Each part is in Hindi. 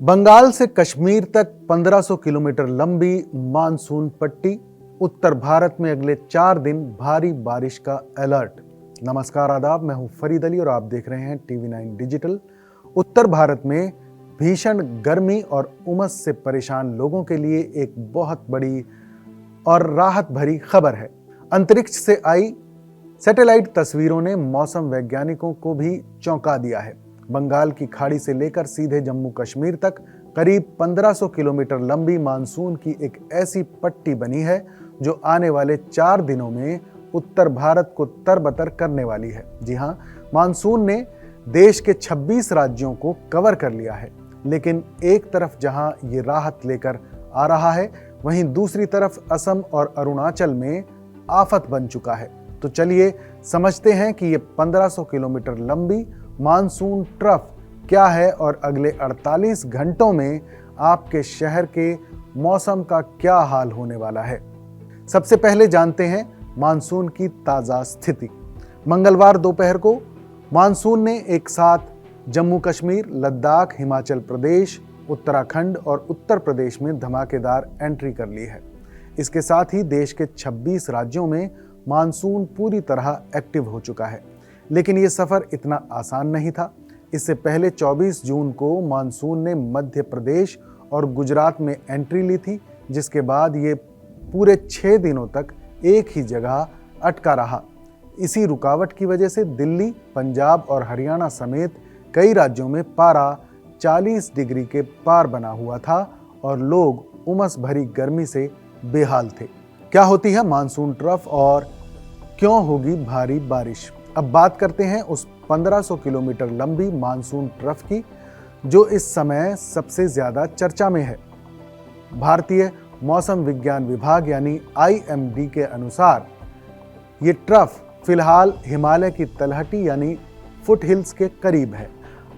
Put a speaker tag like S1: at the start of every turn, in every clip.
S1: बंगाल से कश्मीर तक 1500 किलोमीटर लंबी मानसून पट्टी। उत्तर भारत में अगले 4 दिन भारी बारिश का अलर्ट। नमस्कार, आदाब। मैं हूं फरीद अली और आप देख रहे हैं TV9 डिजिटल। उत्तर भारत में भीषण गर्मी और उमस से परेशान लोगों के लिए एक बहुत बड़ी और राहत भरी खबर है। अंतरिक्ष से आई सैटेलाइट तस्वीरों ने मौसम वैज्ञानिकों को भी चौंका दिया है। बंगाल की खाड़ी से लेकर सीधे जम्मू कश्मीर तक करीब 1500 किलोमीटर लंबी मानसून की एक ऐसी पट्टी बनी है जो आने वाले 4 दिनों में उत्तर भारत को तरबतर करने वाली है। जी हां, मानसून ने देश के 26 राज्यों को कवर कर लिया है। लेकिन एक तरफ जहां ये राहत लेकर आ रहा है, वहीं दूसरी तरफ असम और अरुणाचल में आफत बन चुका है। तो चलिए समझते हैं कि ये 1500 किलोमीटर लंबी मानसून ट्रफ क्या है और अगले 48 घंटों में आपके शहर के मौसम का क्या हाल होने वाला है। सबसे पहले जानते हैं मानसून की ताज़ा स्थिति। मंगलवार दोपहर को मानसून ने एक साथ जम्मू कश्मीर, लद्दाख, हिमाचल प्रदेश, उत्तराखंड और उत्तर प्रदेश में धमाकेदार एंट्री कर ली है। इसके साथ ही देश के 26 राज्यों में मानसून पूरी तरह एक्टिव हो चुका है। लेकिन ये सफ़र इतना आसान नहीं था। इससे पहले 24 जून को मानसून ने मध्य प्रदेश और गुजरात में एंट्री ली थी, जिसके बाद ये पूरे 6 दिनों तक एक ही जगह अटका रहा। इसी रुकावट की वजह से दिल्ली, पंजाब और हरियाणा समेत कई राज्यों में पारा 40 डिग्री के पार बना हुआ था और लोग उमस भरी गर्मी से बेहाल थे। क्या होती है मानसून ट्रफ और क्यों होगी भारी बारिश? अब बात करते हैं उस 1500 किलोमीटर लंबी मानसून ट्रफ की जो इस समय सबसे ज्यादा चर्चा में है। भारतीय मौसम विज्ञान विभाग यानी IMD के अनुसार ये ट्रफ फिलहाल हिमालय की तलहटी यानी फुट हिल्स के करीब है।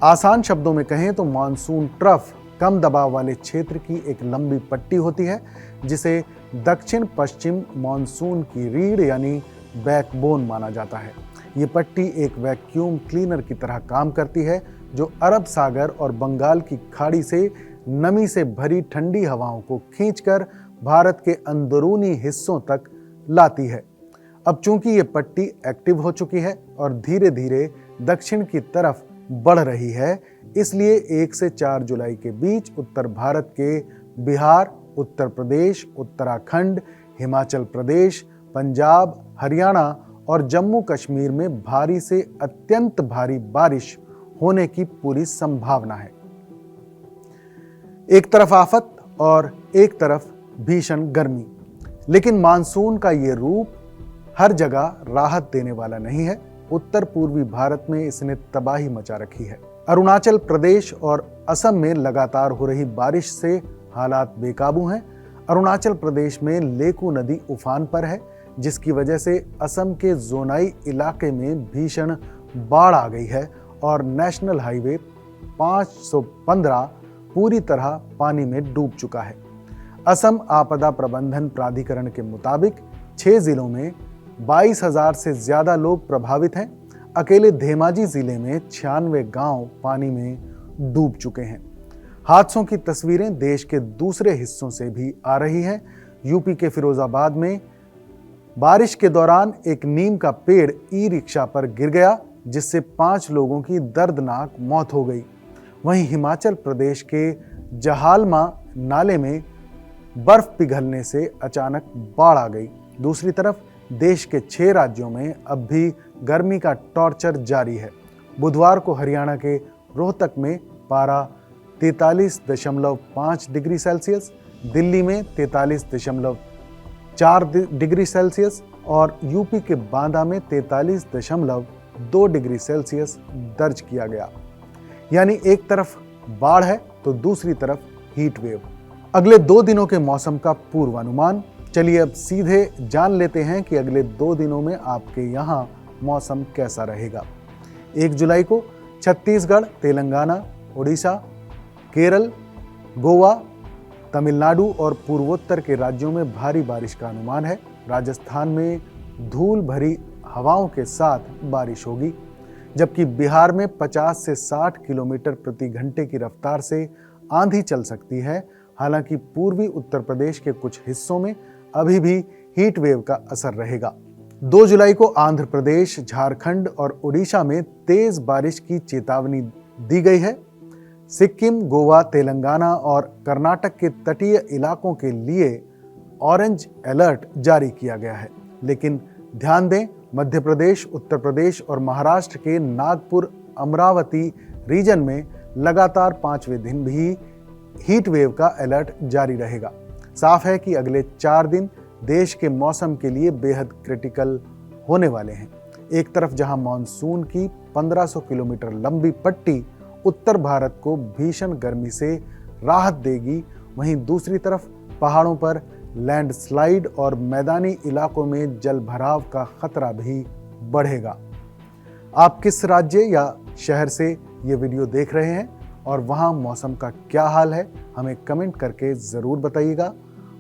S1: आसान शब्दों में कहें तो मानसून ट्रफ कम दबाव वाले क्षेत्र की एक लंबी पट्टी होती है जिसे दक्षिण पश्चिम मानसून की रीढ़ यानी बैकबोन माना जाता है। ये पट्टी एक वैक्यूम क्लीनर की तरह काम करती है जो अरब सागर और बंगाल की खाड़ी से नमी से भरी ठंडी हवाओं को खींचकर भारत के अंदरूनी हिस्सों तक लाती है। अब चूंकि ये पट्टी एक्टिव हो चुकी है और धीरे धीरे दक्षिण की तरफ बढ़ रही है, इसलिए 1 से 4 जुलाई के बीच उत्तर भारत के बिहार, उत्तर प्रदेश, उत्तराखंड, हिमाचल प्रदेश, पंजाब, हरियाणा और जम्मू कश्मीर में भारी से अत्यंत भारी बारिश होने की पूरी संभावना है। एक तरफ आफत और एक तरफ भीषण गर्मी। लेकिन मानसून का ये रूप हर जगह राहत देने वाला नहीं है। उत्तर पूर्वी भारत में इसने तबाही मचा रखी है। अरुणाचल प्रदेश और असम में लगातार हो रही बारिश से हालात बेकाबू हैं। अरुणाचल प्रदेश में लेकू नदी उफान पर है, जिसकी वजह से असम के जोनाई इलाके में भीषण बाढ़ आ गई है और नेशनल हाईवे 515 पूरी तरह पानी में डूब चुका है। असम आपदा प्रबंधन प्राधिकरण के मुताबिक 6 जिलों में 22,000 से ज्यादा लोग प्रभावित हैं। अकेले धेमाजी जिले में 96 गांव पानी में डूब चुके हैं। हादसों की तस्वीरें देश के दूसरे हिस्सों से भी आ रही हैं। यूपी के फिरोजाबाद में बारिश के दौरान एक नीम का पेड़ ई-रिक्शा पर गिर गया, जिससे 5 लोगों की दर्दनाक मौत हो गई। वहीं हिमाचल प्रदेश के जहालमा नाले में बर्फ पिघलने से अचानक बाढ़ आ गई। दूसरी तरफ देश के 6 राज्यों में अब भी गर्मी का टॉर्चर जारी है। बुधवार को हरियाणा के रोहतक में पारा 43.5 डिग्री सेल्सियस, दिल्ली में 43.4 डिग्री सेल्सियस और यूपी के बांदा में 43.2 डिग्री सेल्सियस दर्ज किया गया। यानी एक तरफ बाढ़ है तो दूसरी तरफ हीट वेव। अगले 2 दिनों के मौसम का पूर्वानुमान। चलिए अब सीधे जान लेते हैं कि अगले 2 दिनों में आपके यहाँ मौसम कैसा रहेगा। 1 जुलाई को छत्तीसगढ़, तेलंगाना, उड़ीसा, केरल, गोवा, तमिलनाडु और पूर्वोत्तर के राज्यों में भारी बारिश का अनुमान है। राजस्थान में धूल भरी हवाओं के साथ बारिश होगी, जबकि बिहार में 50 से 60 किलोमीटर प्रति घंटे की रफ्तार से आंधी चल सकती है। हालांकि पूर्वी उत्तर प्रदेश के कुछ हिस्सों में अभी भी हीट वेव का असर रहेगा। 2 जुलाई को आंध्र प्रदेश, झारखंड और उड़ीसा में तेज बारिश की चेतावनी दी गई है। सिक्किम, गोवा, तेलंगाना और कर्नाटक के तटीय इलाकों के लिए ऑरेंज अलर्ट जारी किया गया है। लेकिन ध्यान दें, मध्य प्रदेश, उत्तर प्रदेश और महाराष्ट्र के नागपुर, अमरावती रीजन में लगातार 5वें दिन भी हीट वेव का अलर्ट जारी रहेगा। साफ है कि अगले 4 दिन देश के मौसम के लिए बेहद क्रिटिकल होने वाले हैं। एक तरफ जहां मॉनसून की 1500 किलोमीटर लंबी पट्टी उत्तर भारत को भीषण गर्मी से राहत देगी, वहीं दूसरी तरफ पहाड़ों पर लैंडस्लाइड और मैदानी इलाकों में जल भराव का खतरा भी बढ़ेगा। आप किस राज्य या शहर से ये वीडियो देख रहे हैं और वहाँ मौसम का क्या हाल है, हमें कमेंट करके ज़रूर बताइएगा।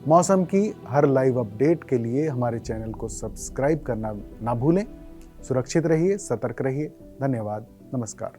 S1: मौसम की हर लाइव अपडेट के लिए हमारे चैनल को सब्सक्राइब करना ना भूलें। सुरक्षित रहिए, सतर्क रहिए। धन्यवाद, नमस्कार।